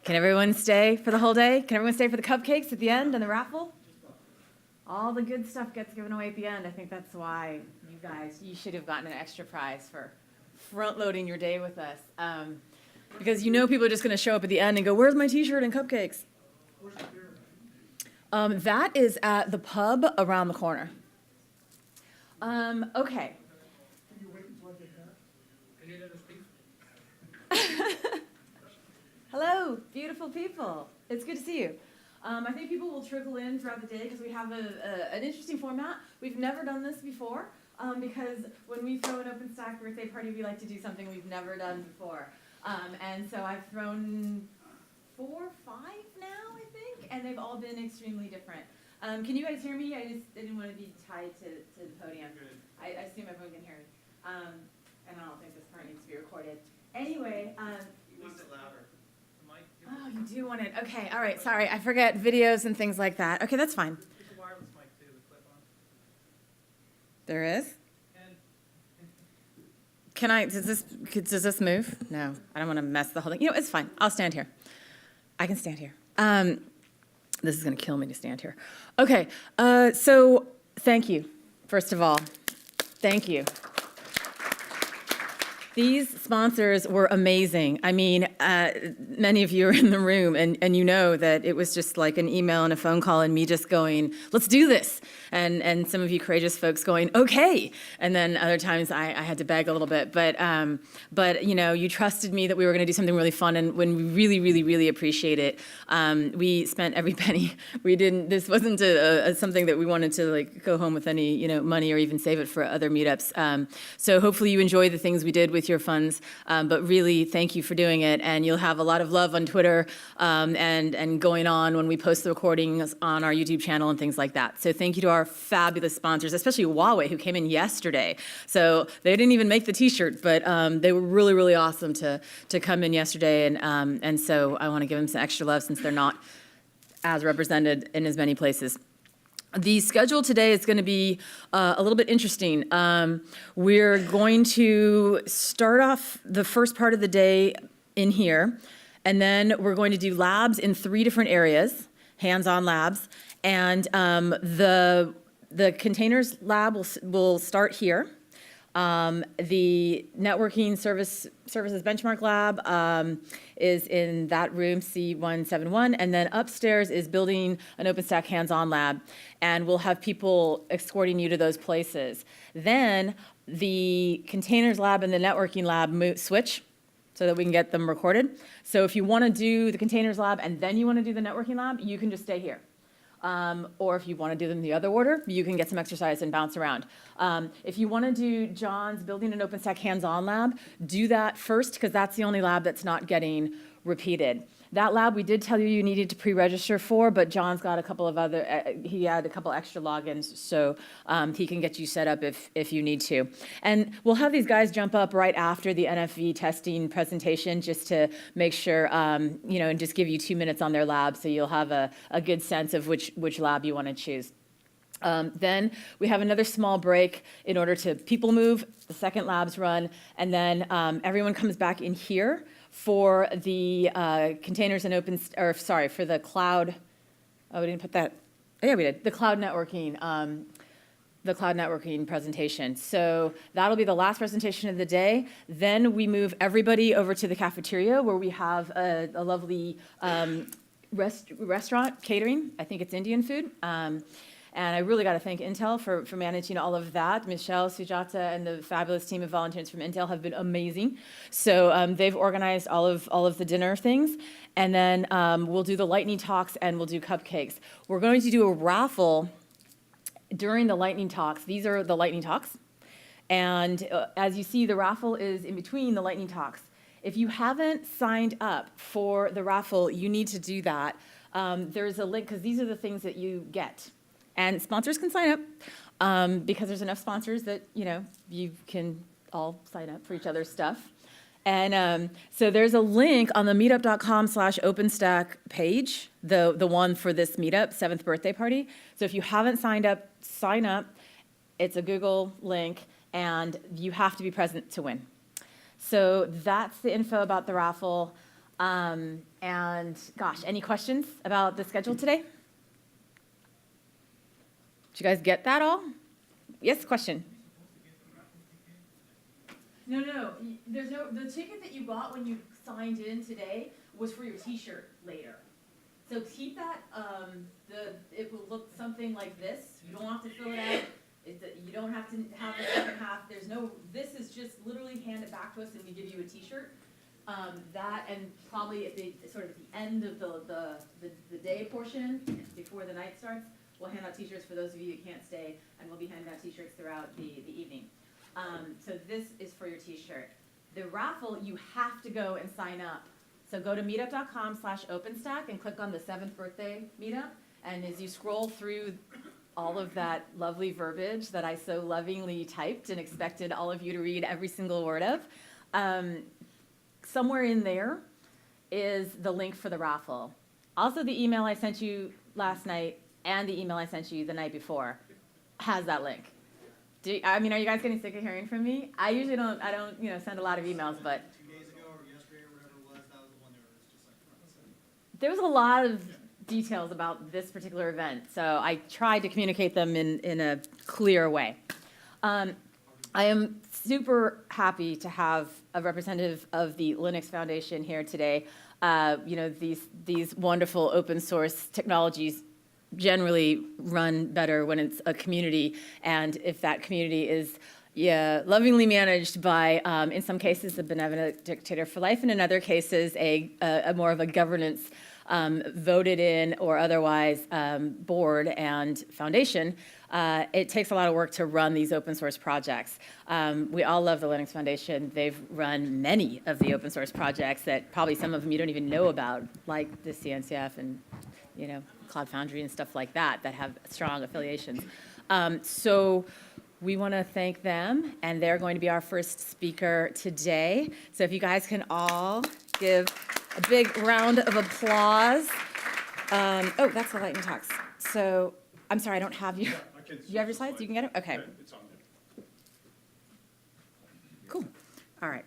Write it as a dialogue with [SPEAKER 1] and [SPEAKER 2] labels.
[SPEAKER 1] Can everyone stay for the whole day? Can everyone stay for the cupcakes at the end and the raffle? All the good stuff gets given away at the end. I think that's why you should have gotten an extra prize for front-loading your day with us. Because you know people are just going to show up at the end and go, where's my T-shirt and cupcakes?
[SPEAKER 2] Where's the beer?
[SPEAKER 1] That is at the pub around the corner. Okay.
[SPEAKER 2] Can you wait until I get back? Can you let us speak?
[SPEAKER 1] Hello, beautiful people. It's good to see you. I think people will trickle in throughout the day because we have an interesting format. We've never done this before because when we throw an OpenStack birthday party, we like to do something we've never done before. And so I've thrown 4 or 5 now, I think, and they've all been extremely different. Can you guys hear me? I just didn't want to be tied to the podium. I assume everyone can hear me. And I don't think this part needs to be recorded. Anyway.
[SPEAKER 3] You want it louder. The mic.
[SPEAKER 1] Oh, you do want it. Okay, all right, sorry. I forget videos and things like that. Okay, that's fine.
[SPEAKER 3] There's a wireless mic too, the clip-on.
[SPEAKER 1] There is?
[SPEAKER 3] And
[SPEAKER 1] Can I, does this move? No, I don't want to mess the whole thing. You know, it's fine. I'll stand here. I can stand here. This is going to kill me to stand here. Okay, so thank you, first of all. Thank you. These sponsors were amazing. I mean, many of you are in the room, and you know that it was just like an email and a phone call and me just going, let's do this. And some of you courageous folks going, okay. And then other times I had to beg a little bit. But you know, you trusted me that we were going to do something really fun, and when we really, really, really appreciate it. We spent every penny. We didn't, this wasn't something that we wanted to like go home with any, you know, money or even save it for other meetups. So hopefully you enjoy the things we did with your funds, but really thank you for doing it, and you'll have a lot of love on Twitter and going on when we post the recordings on our YouTube channel and things like that. So thank you to our fabulous sponsors, especially Huawei, who came in yesterday. So they didn't even make the T-shirt, but they were really, really awesome to come in yesterday, and so I want to give them some extra love since they're not as represented in as many places. The schedule today is going to be a little bit interesting. We're going to start off the first part of the day in here, and then we're going to do labs in 3 different areas, hands-on labs, and the containers lab will start here. The networking services benchmark lab is in that room, C171, and then upstairs is building an OpenStack hands-on lab, and we'll have people escorting you to those places. Then the containers lab and the networking lab switch so that we can get them recorded. So if you want to do the containers lab and then you want to do the networking lab, you can just stay here. Or if you want to do them the other order, you can get some exercise and bounce around. If you want to do John's building an OpenStack hands-on lab, do that first because that's the only lab that's not getting repeated. That lab we did tell you you needed to pre-register for, but John's got a couple of other, he had a couple extra logins, so he can get you set up if you need to. And we'll have these guys jump up right after the NFV testing presentation just to make sure, you know, and just give you 2 minutes on their lab so you'll have a good sense of which lab you want to choose. Then we have another small break in order to people move, the second lab's run, and then everyone comes back in here for the containers and for the cloud. Oh, we didn't put that. Oh, yeah, we did. The cloud networking presentation. So that'll be the last presentation of the day. Then we move everybody over to the cafeteria where we have a lovely restaurant catering. I think it's Indian food. And I really got to thank Intel for managing all of that. Michelle, Sujata, and the fabulous team of volunteers from Intel have been amazing. So they've organized all of the dinner things. And then we'll do the lightning talks and we'll do cupcakes. We're going to do a raffle during the lightning talks. These are the lightning talks. And as you see, the raffle is in between the lightning talks. If you haven't signed up for the raffle, you need to do that. There's a link, because these are the things that you get. And sponsors can sign up because there's enough sponsors that, you know, you can all sign up for each other's stuff. And so there's a link on the meetup.com/OpenStack page, the one for this meetup, 7th birthday party. So if you haven't signed up, sign up. It's a Google link, and you have to be present to win. So that's the info about the raffle. And gosh, any questions about the schedule today? Did you guys get that all? Yes, question? No, there's no, the ticket that you got when you signed in today was for your t-shirt later. So keep that, it will look something like this. You don't have to fill it out. You don't have to have the second half. There's no, this is just literally hand it back to us and we give you a t-shirt. That and probably at the sort of at the end of the day portion, before the night starts, we'll hand out t-shirts for those of you who can't stay, and we'll be handing out t-shirts throughout the evening. So this is for your t-shirt. The raffle, you have to go and sign up. So go to meetup.com/OpenStack and click on the 7th birthday meetup. And as you scroll through all of that lovely verbiage that I so lovingly typed and expected all of you to read every single word of, somewhere in there is the link for the raffle. Also, the email I sent you last night and the email I sent you the night before has that link. Are you guys getting sick of hearing from me? I usually don't, send a lot of emails, but
[SPEAKER 4] 2 days ago or yesterday or whatever it was, that was the one that was just like front and center.
[SPEAKER 1] there was a lot of details about this particular event, so I tried to communicate them in a clear way. I am super happy to have a representative of the Linux Foundation here today. These wonderful open source technologies generally run better when it's a community, and if that community is lovingly managed by, in some cases, a benevolent dictator for life, and in other cases, a more of a governance voted in or otherwise board and foundation, it takes a lot of work to run these open source projects. We all love the Linux Foundation. They've run many of the open source projects that probably some of them you don't even know about, like the CNCF and Cloud Foundry and stuff like that have strong affiliations. So we want to thank them, and they're going to be our first speaker today. So if you guys can all give a big round of applause. Oh, that's the lightning talks. So I'm sorry, I don't have you. You have your slides? You can get it? Okay.
[SPEAKER 5] It's on there.
[SPEAKER 1] Cool. All right.